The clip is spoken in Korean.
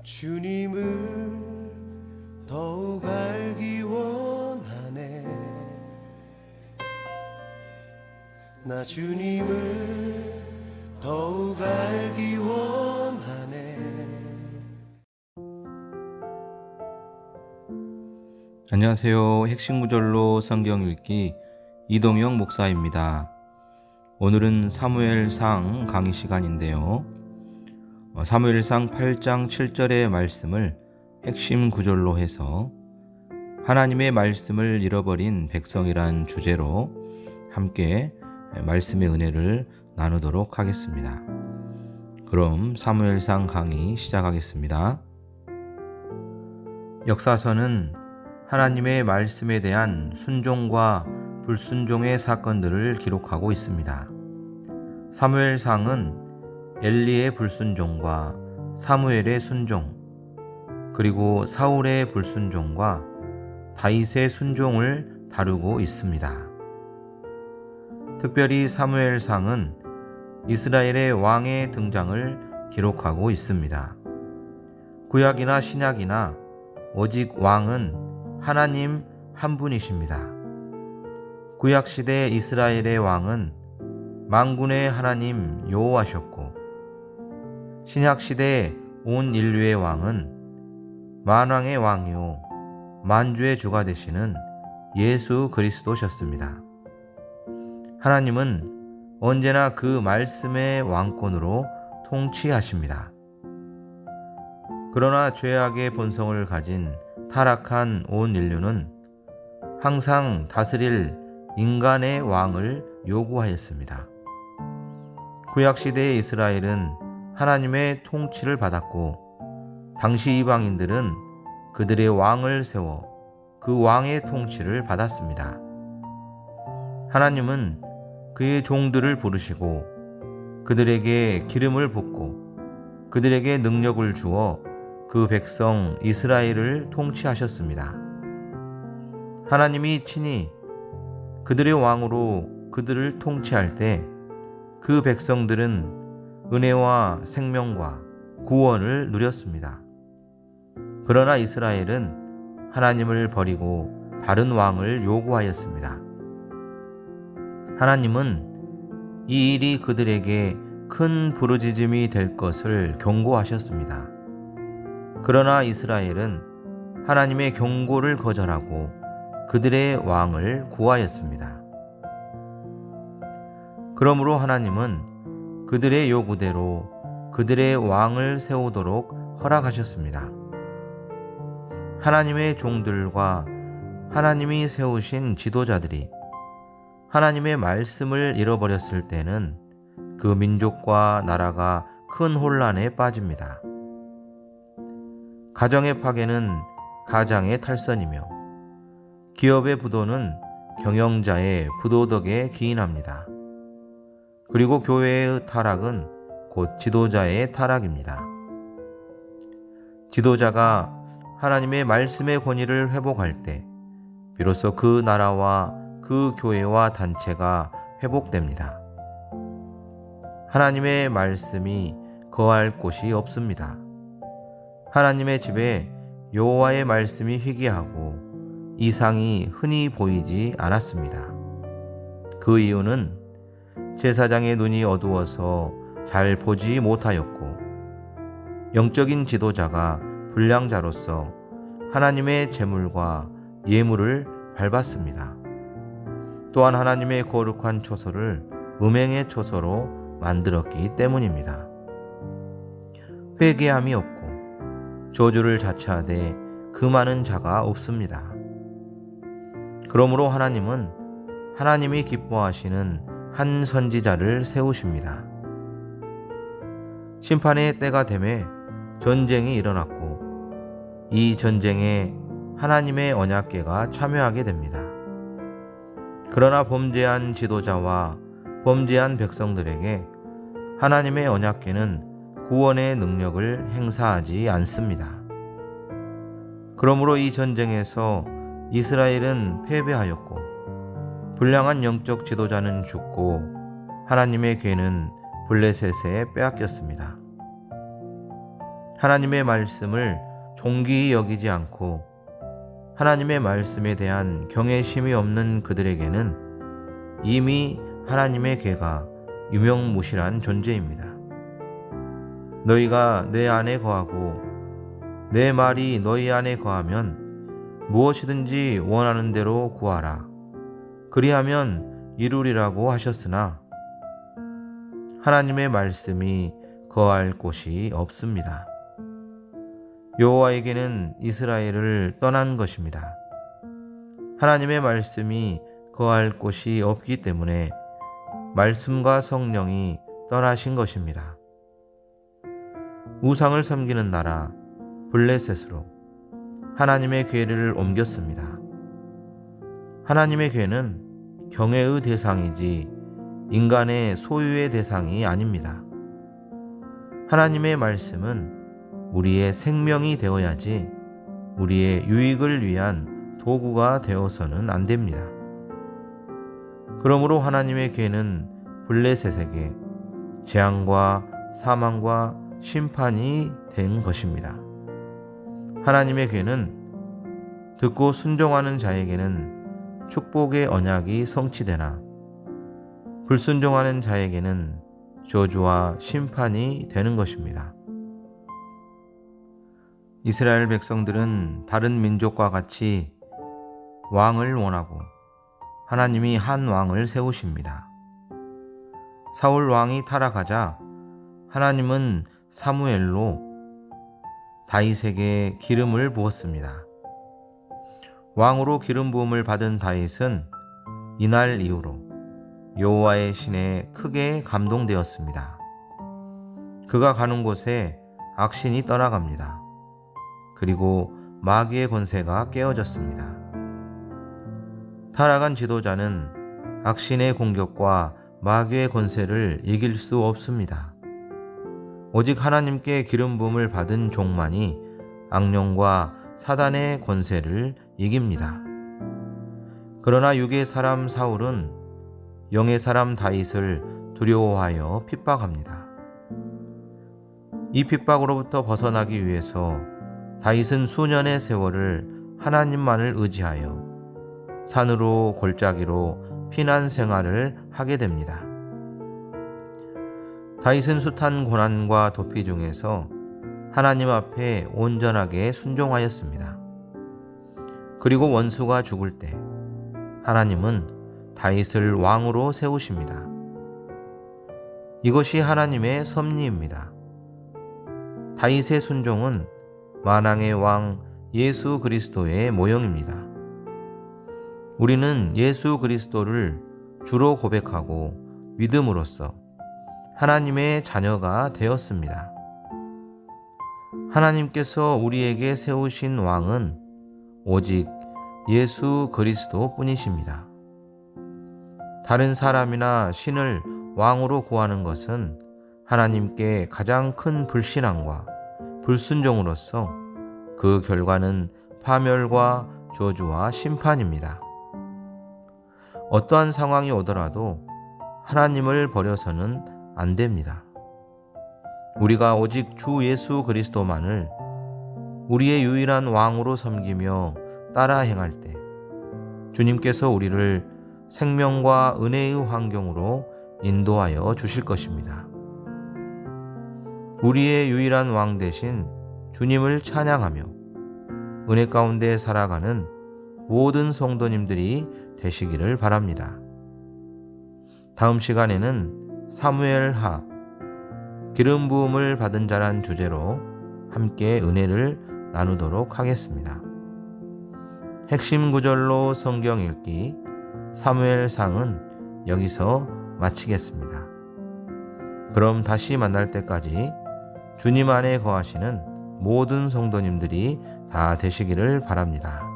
주님을 더욱 알기 원하네. 나 주님을 더욱 알기 원하네. 안녕하세요. 핵심구절로 성경 읽기 이동영 목사입니다. 오늘은 사무엘상 강의 시간인데요. 사무엘상 8장 7절의 말씀을 핵심 구절로 해서 하나님의 말씀을 잃어버린 백성이란 주제로 함께 말씀의 은혜를 나누도록 하겠습니다. 그럼 사무엘상 강의 시작하겠습니다. 역사서는 하나님의 말씀에 대한 순종과 불순종의 사건들을 기록하고 있습니다. 사무엘상은 엘리의 불순종과 사무엘의 순종, 그리고 사울의 불순종과 다윗의 순종을 다루고 있습니다. 특별히 사무엘상은 이스라엘의 왕의 등장을 기록하고 있습니다. 구약이나 신약이나 오직 왕은 하나님 한 분이십니다. 구약시대 이스라엘의 왕은 만군의 하나님 여호와셨고, 신약시대 온 인류의 왕은 만왕의 왕이요 만주의 주가 되시는 예수 그리스도셨습니다. 하나님은 언제나 그 말씀의 왕권으로 통치하십니다. 그러나 죄악의 본성을 가진 타락한 온 인류는 항상 다스릴 인간의 왕을 요구하였습니다. 구약시대의 이스라엘은 하나님의 통치를 받았고, 당시 이방인들은 그들의 왕을 세워 그 왕의 통치를 받았습니다. 하나님은 그의 종들을 부르시고 그들에게 기름을 붓고 그들에게 능력을 주어 그 백성 이스라엘을 통치하셨습니다. 하나님이 친히 그들의 왕으로 그들을 통치할 때 그 백성들은 은혜와 생명과 구원을 누렸습니다. 그러나 이스라엘은 하나님을 버리고 다른 왕을 요구하였습니다. 하나님은 이 일이 그들에게 큰 부르짖음이 될 것을 경고하셨습니다. 그러나 이스라엘은 하나님의 경고를 거절하고 그들의 왕을 구하였습니다. 그러므로 하나님은 그들의 요구대로 그들의 왕을 세우도록 허락하셨습니다. 하나님의 종들과 하나님이 세우신 지도자들이 하나님의 말씀을 잃어버렸을 때는 그 민족과 나라가 큰 혼란에 빠집니다. 가정의 파괴는 가장의 탈선이며, 기업의 부도는 경영자의 부도덕에 기인합니다. 그리고 교회의 타락은 곧 지도자의 타락입니다. 지도자가 하나님의 말씀의 권위를 회복할 때 비로소 그 나라와 그 교회와 단체가 회복됩니다. 하나님의 말씀이 거할 곳이 없습니다. 하나님의 집에 여호와의 말씀이 희귀하고 이상이 흔히 보이지 않았습니다. 그 이유는 제사장의 눈이 어두워서 잘 보지 못하였고, 영적인 지도자가 불량자로서 하나님의 제물과 예물을 밟았습니다. 또한 하나님의 거룩한 초소를 음행의 초소로 만들었기 때문입니다. 회개함이 없고 저주를 자처하되 금하는 자가 없습니다. 그러므로 하나님은 하나님이 기뻐하시는 한 선지자를 세우십니다. 심판의 때가 되매 전쟁이 일어났고, 이 전쟁에 하나님의 언약궤가 참여하게 됩니다. 그러나 범죄한 지도자와 범죄한 백성들에게 하나님의 언약궤는 구원의 능력을 행사하지 않습니다. 그러므로 이 전쟁에서 이스라엘은 패배하였고, 불량한 영적 지도자는 죽고 하나님의 궤는 블레셋에 빼앗겼습니다. 하나님의 말씀을 존귀히 여기지 않고 하나님의 말씀에 대한 경외심이 없는 그들에게는 이미 하나님의 괴가 유명무실한 존재입니다. 너희가 내 안에 거하고 내 말이 너희 안에 거하면 무엇이든지 원하는 대로 구하라. 그리하면 이루리라고 하셨으나 하나님의 말씀이 거할 곳이 없습니다. 여호와에게는 이스라엘을 떠난 것입니다. 하나님의 말씀이 거할 곳이 없기 때문에 말씀과 성령이 떠나신 것입니다. 우상을 섬기는 나라 블레셋으로 하나님의 궤를 옮겼습니다. 하나님의 궤는 경외의 대상이지 인간의 소유의 대상이 아닙니다. 하나님의 말씀은 우리의 생명이 되어야지 우리의 유익을 위한 도구가 되어서는 안 됩니다. 그러므로 하나님의 궤는 블레셋에게 재앙과 사망과 심판이 된 것입니다. 하나님의 궤는 듣고 순종하는 자에게는 축복의 언약이 성취되나 불순종하는 자에게는 저주와 심판이 되는 것입니다. 이스라엘 백성들은 다른 민족과 같이 왕을 원하고 하나님이 한 왕을 세우십니다. 사울 왕이 타락하자 하나님은 사무엘로 다윗에게 기름을 부었습니다. 왕으로 기름 부음을 받은 다윗은 이날 이후로 여호와의 신에 크게 감동되었습니다. 그가 가는 곳에 악신이 떠나갑니다. 그리고 마귀의 권세가 깨어졌습니다. 타락한 지도자는 악신의 공격과 마귀의 권세를 이길 수 없습니다. 오직 하나님께 기름 부음을 받은 종만이 악령과 사단의 권세를 이깁니다. 그러나 육의 사람 사울은 영의 사람 다윗을 두려워하여 핍박합니다. 이 핍박으로부터 벗어나기 위해서 다윗은 수년의 세월을 하나님만을 의지하여 산으로 골짜기로 피난 생활을 하게 됩니다. 다윗은 숱한 고난과 도피 중에서 하나님 앞에 온전하게 순종하였습니다. 그리고 원수가 죽을 때 하나님은 다윗을 왕으로 세우십니다. 이것이 하나님의 섭리입니다. 다윗의 순종은 만왕의 왕 예수 그리스도의 모형입니다. 우리는 예수 그리스도를 주로 고백하고 믿음으로써 하나님의 자녀가 되었습니다. 하나님께서 우리에게 세우신 왕은 오직 예수 그리스도 뿐이십니다. 다른 사람이나 신을 왕으로 구하는 것은 하나님께 가장 큰 불신앙과 불순종으로서 그 결과는 파멸과 저주와 심판입니다. 어떠한 상황이 오더라도 하나님을 버려서는 안 됩니다. 우리가 오직 주 예수 그리스도만을 우리의 유일한 왕으로 섬기며 따라 행할 때 주님께서 우리를 생명과 은혜의 환경으로 인도하여 주실 것입니다. 우리의 유일한 왕 대신 주님을 찬양하며 은혜 가운데 살아가는 모든 성도님들이 되시기를 바랍니다. 다음 시간에는 사무엘하 기름 부음을 받은 자란 주제로 함께 은혜를 나누도록 하겠습니다. 핵심 구절로 성경 읽기 사무엘상은 여기서 마치겠습니다. 그럼 다시 만날 때까지 주님 안에 거하시는 모든 성도님들이 다 되시기를 바랍니다.